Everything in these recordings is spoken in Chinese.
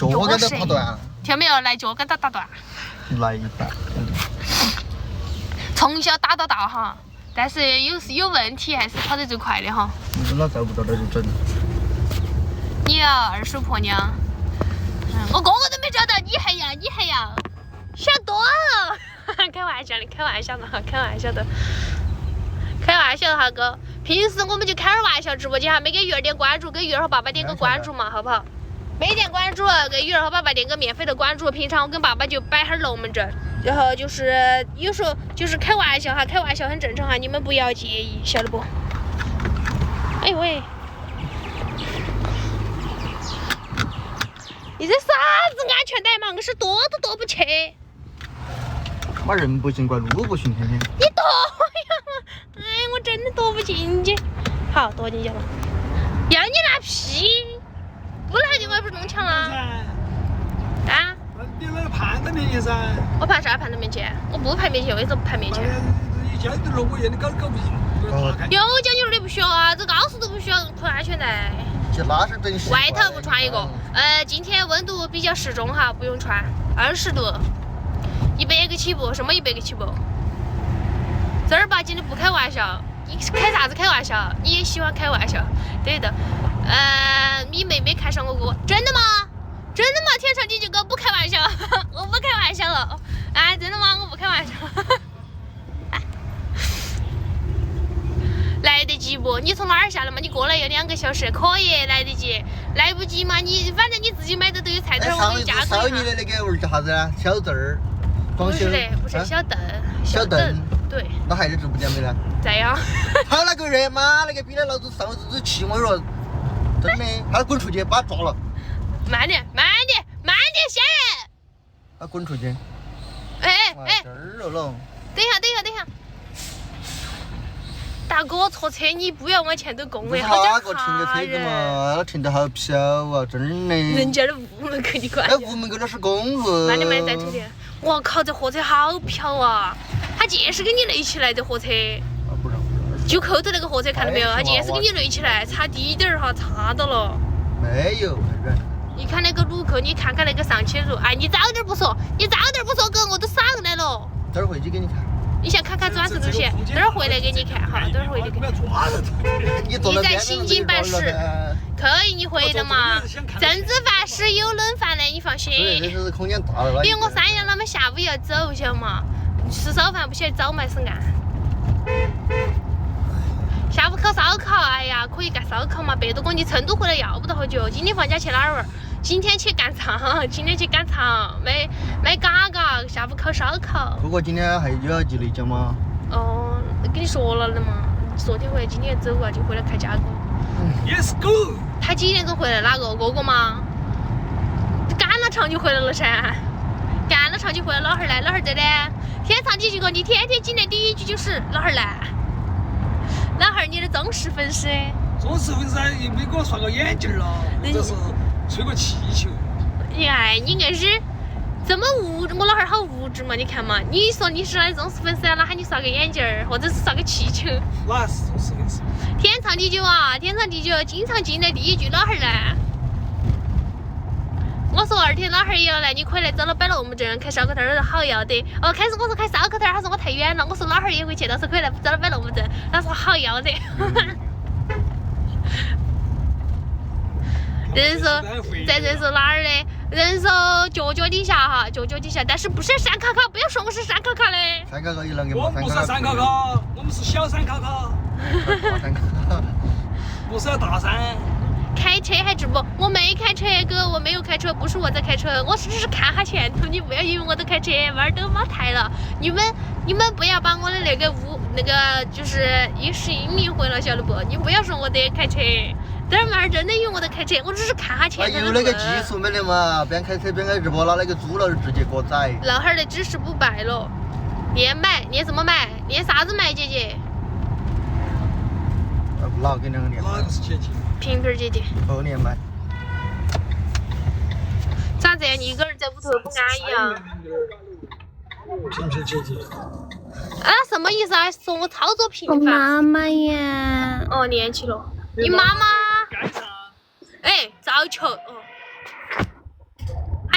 脚杆都跑断了。听到没有？来脚杆都打断。来一半。从小打到大哈，但是有问题还是跑得最快的哈。你老找不到那就整。你要二叔婆娘，我哥哥都没找到，你还要，想多了。开玩笑的，开玩笑的哈，开玩笑的。开玩笑的哈哥，平时我们就开点玩笑，直播间还没给鱼儿点关注，给鱼儿和爸爸点个关注嘛，好不好？没点关注，给鱼儿和爸爸点个免费的关注。平常我跟爸爸就摆哈龙门阵，然后就是有时候就是开玩笑哈，开玩笑很正常哈，你们不要介意，晓得不？哎呦喂！你这啥子安全带嘛？我是躲都躲不去。妈人不行，怪路不行，天天。你躲呀！哎，我真的躲不进去。好，躲进去了。要你拿屁！不拿就我不是弄强了。啊？你那个盘到面前噻。我盘啥盘到面前？我不盘面前，为什么不盘面前？以前对了，我眼里搞不进。有讲究的不需要啊，这高速都不需要扣安全带。那是等习惯。外头不穿一个。今天温度比较适中哈，不用穿，20度，100个起步，什么100个起步？正儿八经的不开玩笑，你开啥子开玩笑？你也喜欢开玩笑，对的。你妹妹看上我哥，真的吗？真的吗？天长地久哥不开玩笑，我不开玩笑了。哎，真的吗？我不开玩笑。来得及不？你从哪儿下来嘛？你过来要2个小时，可以来得及。来不及嘛？你反正你自己买的都有菜单，我给你加工一下。上一次的那个味儿叫啥子呢？小凳儿。不是的，不是小凳。小凳。对。那还在直播间没呢？在呀。他那个人嘛，那个逼的老子上次气我说，真的，他滚出去把他抓了。慢点，仙人。他滚出去。哎。这儿了。等一下。大哥，错车你不要往前头拱哎，好他个停个车子嘛，他停得好飘啊，真的。人家的屋门口你管？那屋门口那是公路。慢点，再推点。我靠，这货车好飘啊！他就是给你垒起来的货车。不让。就后头那个货车看到没有？他就是给你垒起来，差低点儿哈，差到了。没有，远。你看那个路口，你看看那个上切路，哎，你早点不说，哥，我都上来了。等会儿回去给你看。你先看看专属路线，等会儿回来给你看哈，等会儿回来给你看。你在行经办事，可以你回的嘛？政治犯是有冷饭的，你放心。这是空间大了。因为我3阳他们下午要走，晓得嘛？吃烧饭不晓得早买是暗。下午烤烧烤，哎呀，可以干烧烤嘛？100多公里，成都回来要不到好久。今天放假去哪儿玩？今天去赶场，买嘎嘎，下午烤烧烤。不过今天还有要进内江吗？哦，跟你说了的嘛，昨天回来，今天走啊，就回来开加工。Yes go。他几点钟回来？哪个哥哥吗？赶了场就回来了噻，赶了场就回来，老汉儿来，老汉儿在的。天长地久哥，你天天进来第一句就是老汉儿来，老汉儿你的忠实粉丝。忠实粉丝又没给我刷个眼镜了，或者是吹个气球。哎，你硬是这么物质，我老汉儿好物质嘛？你看嘛，你说你是他的忠实粉丝，哪喊你刷个眼镜儿，或者是刷个气球？哪是忠实粉丝？天长地久啊，天长地久，经常进来第一句老汉儿来。我说2天老汉儿也要来，你可以来找他摆龙门阵，开烧烤摊儿好要得。哦，开始我说开烧烤摊儿，他说我太远了。我说老汉儿也会去，到时候可以来找他摆龙门阵，他说好要得。人手在人手哪儿呢？人手脚底下哈，脚底下，但是不是山卡卡，不要说我是山卡卡的。山卡卡也能给我们不是山卡卡，我们是小山卡卡。山卡卡。不是大山。开车还直播？我没开车哥，我没有开车，不是我在开车，我只是看下前头。你不要以为我在开车，娃儿都没抬了。你们不要把我的那个就是一时英明毁了，晓得不？你不要说我在开车。但是娃儿真的以为我在开车，我只是看下前头。有那个技术没得嘛？边开车边开直播，拿那个猪了直接给我宰。老汉儿的知识不败了，连买，连什么买？连啥子买，姐姐？哪个两个连？哪个是姐姐？平平姐姐。后连买。咋子呀？你一个人在屋头不安逸啊？平平姐姐。啊，什么意思啊？说我操作频繁。我妈妈呀。哦，年轻了。你妈妈？哎，早球哦。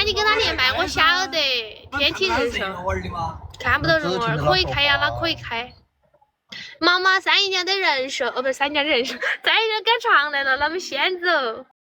你跟他连麦，我晓得天体人寿。玩的吗？看不到人儿，可以开呀，那可以开。妈妈3姨娘的人寿，哦不是3姨娘的人寿，3姨娘赶场来了，那么先走。